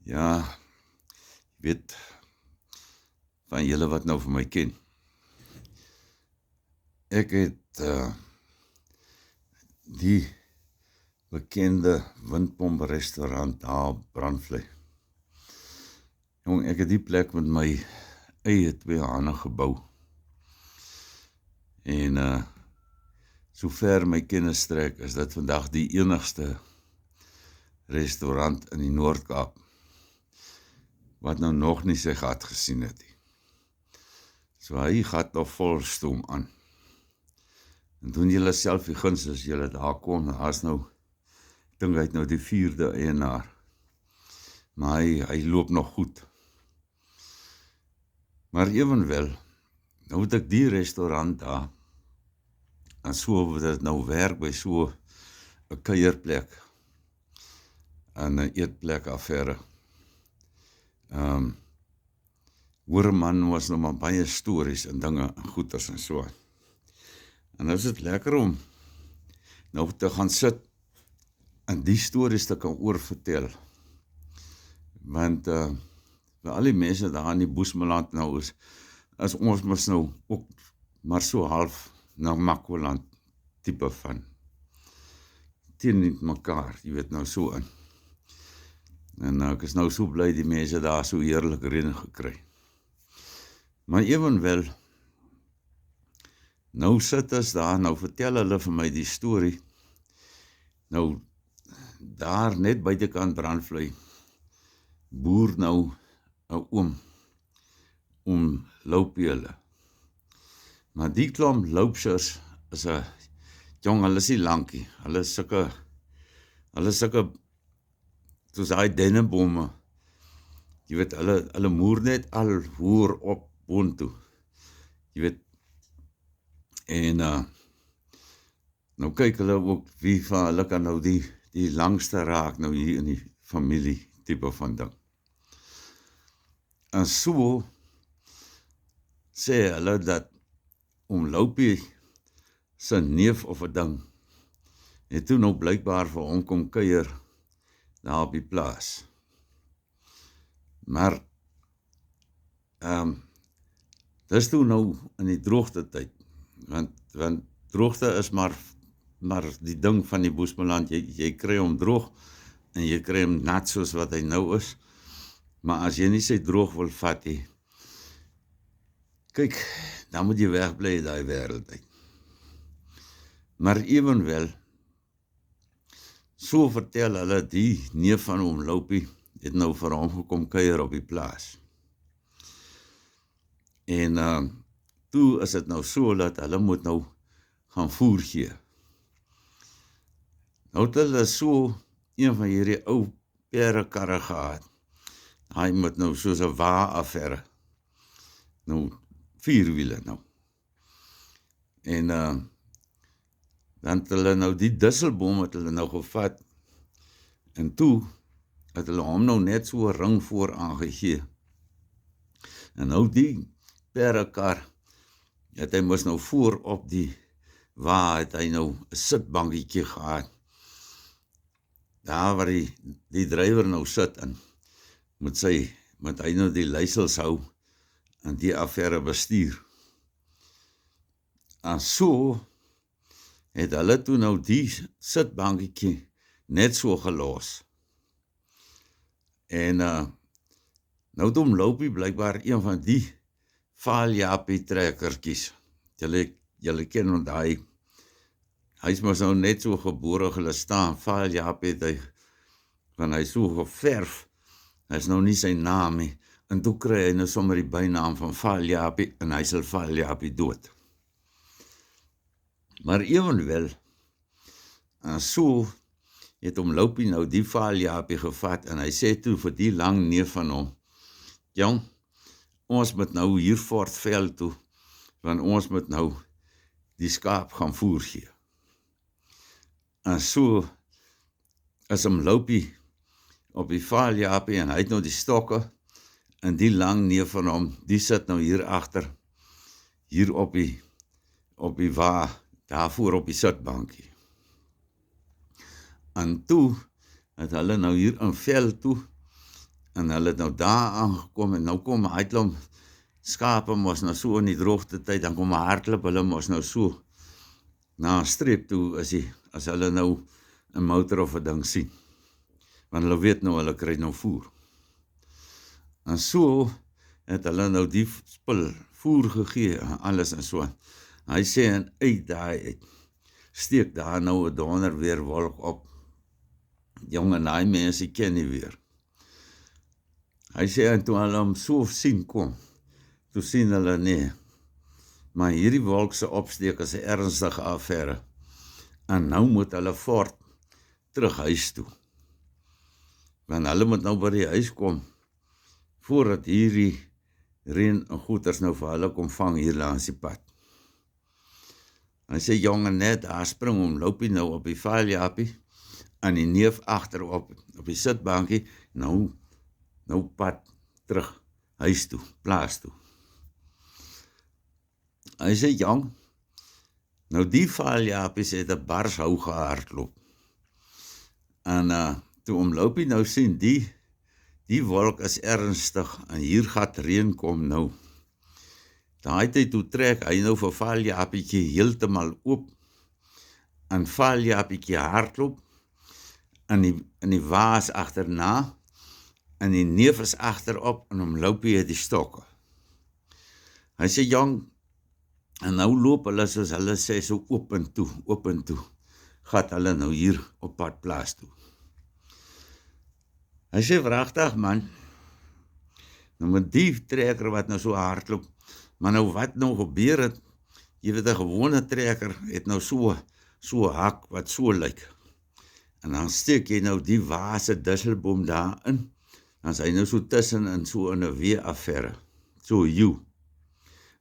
Ja, weet van julle wat nou vir my ken. Ek het die bekende windpomp restaurant daar op Brandvlei. Jong, ek het die plek met my eie 2 hande gebou. En sover my kennis strek, is dit vandag die enigste restaurant in die Noord-Kaap wat nou nog nie sy gat gesien het nie. So hy gat nog vol stoom aan. En doen julle self die guns as julle daar kom, daar's nou, ek dink hy het nou die 4de eienaar. Maar hy loop nog goed. Maar evenwel, nou het ek die restaurant daar, en so wat dit nou werk by so 'n kuierplek, en 'n eetplek affære. Hoor man was nou maar baie stories en dinge en goeters en so. En nou is dit lekker om nou te gaan sit en die stories te kan oorvertel. Want vir al die mense daar in die Boesmanland nou is ons mos nou ook maar so half na Makwaland tipe van teen mekaar, jy weet nou so in. En ek is nou so bly die mense daar so heerlik rede gekry. Maar evenwel, nou sit ons daar, nou vertel hulle vir my die storie. Nou, daar net buitekant Brandvlei, boer nou 'n oom loupele. Maar die klomp loupsers is jong, hulle is nie lankie. Hulle is sulke, soos daai dennebome. Jy weet, hulle moer net al hoër op boontoe. Jy weet, en nou kyk hulle ook wie van hulle kan nou die langste raak nou hier in die familie tipe van ding. En so sê hulle dat oom Loupie sy neef of 'n ding het toe nou blykbaar vir hom kom kuier daar op die plaas. Maar dis toe nou in die droogte tyd, want droogte is maar die ding van die Boesmanland, jy kry hom droog en jy kry hom nat soos wat hy nou is, maar as jy nie sy droog wil vat nie, kyk, dan moet jy wegbly daai wêreld uit. Maar evenwel, so vertel hulle die neef van oom Loupie het nou vir hom gekom kuier op die plaas. En toe is dit nou so dat hulle moet nou gaan voer gee. Nou het hulle so een van hierdie ou perrekarre gehad. Hy moet nou soos 'n wa affære. Nou 4 wiele nou. En dan het hulle nou die disselboom het hulle nou gevat. En toe het hulle hom nou net so 'n ring voor aangegee. En nou die perrekar, het hy mos nou voor op die wa, het hy nou 'n sitbankietjie gehad. Daar waar die drywer nou sit en moet hy nou die leisels hou en die affære bestuur. En so het hulle toe nou die sitbankietjie net so gelos. En nou het oom Loupie blykbaar een van die Valjapie trekkertjies. Julle ken hom daai. Hy is mos nou net so gebore hulle staan. Valjapie het hy, want hy so geverf. Hy is nou nie sy naam nie. En toe kry hy nou sommer die bynaam van Valjapie en hy sal Valjapie dood. Maar evenwel, en so het oom Loupie nou die Valjapie gevat en hy sê toe vir die lang neef van hom, jong, ons moet nou hier Fortveld toe, want ons moet nou die skaap gaan voer gee. En so is oom Loupie op die Valjapie en hy het nou die stokke en die lang neef van hom, die sit nou hier agter, hier op die wa, daarvoor op die sitbankie. En toe het hulle nou hier in veld toe en hulle het nou daar aangekom, en nou kom hy klomp skape mos nou so in die droogte tyd, dan kom hardloop hulle mos nou so na 'n streep toe, as hulle nou 'n motor of 'n ding sien. Want hulle weet nou, hulle kry nou voer. En so het hulle nou die spul voer gegee, en alles en so. Hy sê, en uit daai steek daar nou 'n donderweerwolk op. Jong, en daai mense ken nie weer. Hy sê, en toe hulle hom so sien kom, toe sien hulle nee, maar hierdie wolk se opsteek is 'n ernstige affære, en nou moet hulle voort terug huis toe. Want hulle moet nou by die huis kom, voordat hierdie reën en goeters nou vir hulle kom vang hier langs die pad. Hy sê, jong, en net, daar spring hom, loop hy nou op die Valjapie, en die neef agterop, op die sitbankie, nou pad terug, huis toe, plaas toe. Hy sê, jong, nou die Valjapies het 'n bars hou gehardloop. En toe omloop hy nou sien, die wolk is ernstig, en hier gaat reën kom nou. Daai tyd toe trek hy nou vir Valjapietjie heeltemal oop, en Valjapietjie hardloop, en die waas agterna, en die neef is agterop, en omloop hy die stokke. Hy sê, jong, en nou loop hulle, soos hulle sê, so oop en toe, gaat hulle nou hier op pad plaas toe. Hy sê, vragtig man, nou met die trekker wat nou so hardloop, maar nou wat nou gebeur het, jy weet, 'n gewone trekker het nou so hak wat so lyk. En dan steek jy nou die waase disselboom daarin, dan is hy nou so tussen en so in 'n weeaffære, so U.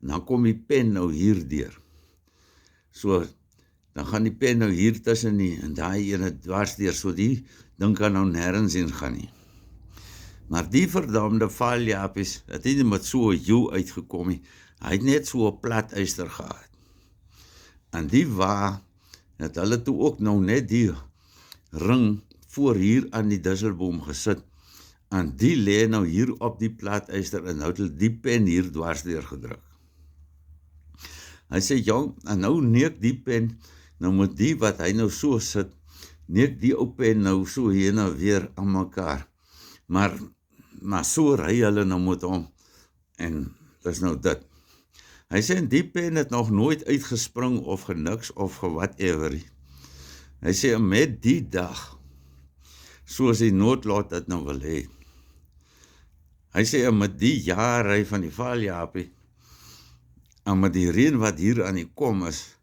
En dan kom die pen nou hier deur. So, dan gaan die pen nou hier tussen nie, en daai ene dwars deur, so die ding kan nou nêrens heen gaan nie. Maar die verdomde Valjapies het nie met so 'n U uitgekom nie, hy het net so 'n plat yster gehad. En die wa, het hulle toe ook nou net die ring voor hier aan die disselboom gesit, en die lê nou hier op die plat yster, en nou het hulle die pen hier dwars deur gedruk. Hy sê, jong, en nou neek die pen, nou met die wat hy nou so sit, neek die ou pen nou so heen en weer aan mekaar. Maar so ry hulle nou met hom, en dis nou dit. Hy sê, die pen het nog nooit uitgespring, of geniks, of whatever. Hy sê, met die dag, soos die noodlot dit nou wil hê. Hy sê, met die jaarry van die Valjapie, en met die reën wat hier aan die kom is,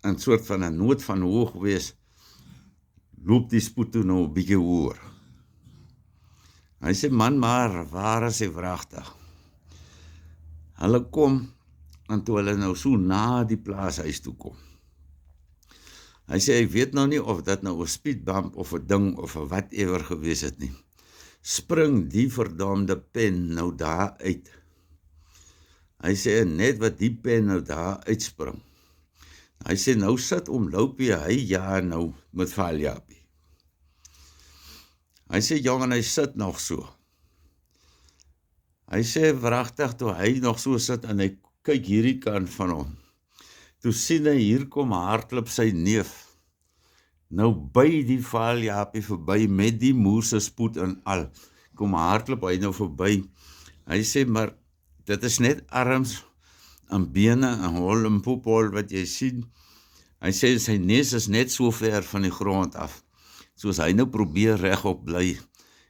'n soort van 'n nood van hoog wees, loop die spoed toe nou 'n bietjie hoër. Hy sê, man, maar waar is hy vragtig? Hulle kom, en toe hulle nou so na die plaashuis toe kom. Hy sê, hy weet nou nie of dit nou 'n speedbump, of 'n ding, of 'n whatever gewees het nie. Spring die verdomde pen nou daar uit. Hy sê, net wat die pen nou daar uitspring. Hy sê, nou sit omloop hy ja nou met Valjapie. Hy sê, jong, en hy sit nog so. Hy sê, vragtig, toe hy nog so sit, en hy kyk hierdie kant van hom, toe sien hy, hier kom hardloop sy neef, nou by die Valjapie verby, met die moerse spoed en al, kom hardloop hy nou verby. Hy sê, maar dit is net arms, en bene, en hol en poephol wat jy sien. Hy sê, sy neus is net so ver van die grond af, soos hy nou probeer regop bly,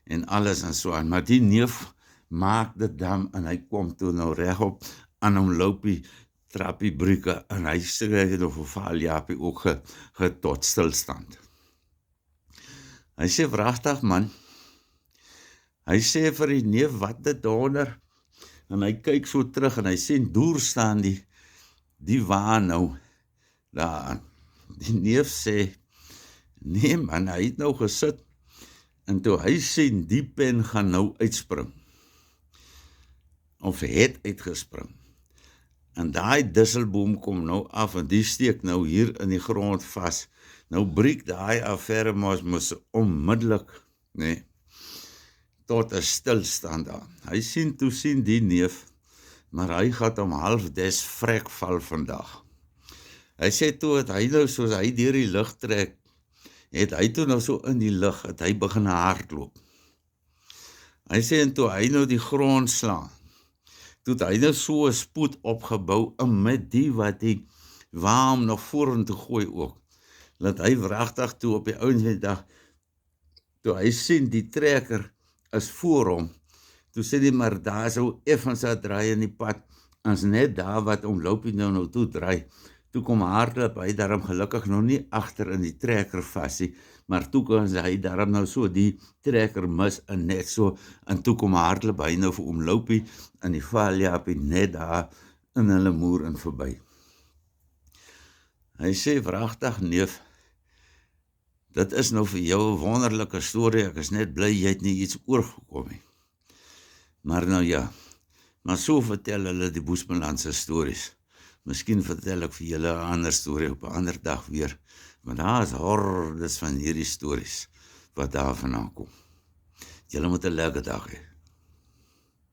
en alles en so aan, maar die neef maak dit dan, en hy kom toe nou regop, en hom loop die trappie brieke, en hy sê nog vir Valjapie ook tot stilstand. Hy sê, vragtig man, hy sê vir die neef, wat dit donder, en hy kyk so terug, en hy sien, deur staan die waan nou, daar, die neef sê, nee man, hy het nou gesit, en toe hy sien, die pen gaan nou uitspring, of het uitgespring, en daai disselboom kom nou af, en die steek nou hier in die grond vas, nou breek daai affære mos onmiddellik, nee, tot 'n stilstand aan. Hy sien die neef, maar hy gaan om 09:30 vrek val vandag. Hy sê toe het hy nou, soos hy deur die lug trek, het hy toe nou so in die lug, het hy begin hardloop. Hy sê, en toe hy nou die grond slaan, toe het hy nou so 'n spoed opgebou, en met die wat die waam nog vorentoe gooi ook, dat hy wragtig toe op die ouens dag, toe hy sien die trekker is voor hom, toe sê hy, maar daar sou effens 'n draai in die pad, as net daar wat omloop hy nou toe draai, toe kom hardloop hy daarom gelukkig nog nie agter in die trekker vas nie, maar toe kon hy daarom nou so die trekker mis en net so, en toe kom hardloop hy nou vir omloop hy in die valjaapie net daar in hulle moer in verby. Hy sê, wragtig neef, dit is nou vir jou 'n wonderlike storie, ek is net bly jy het nie iets oorgekom nie. Maar nou ja, maar so vertel hulle die Boesmanlandse stories. Miskien vertel ek vir julle 'n ander storie op 'n ander dag weer, want daar is hordes van hierdie stories wat daar vandaan kom. Julle moet 'n lekker dag hê.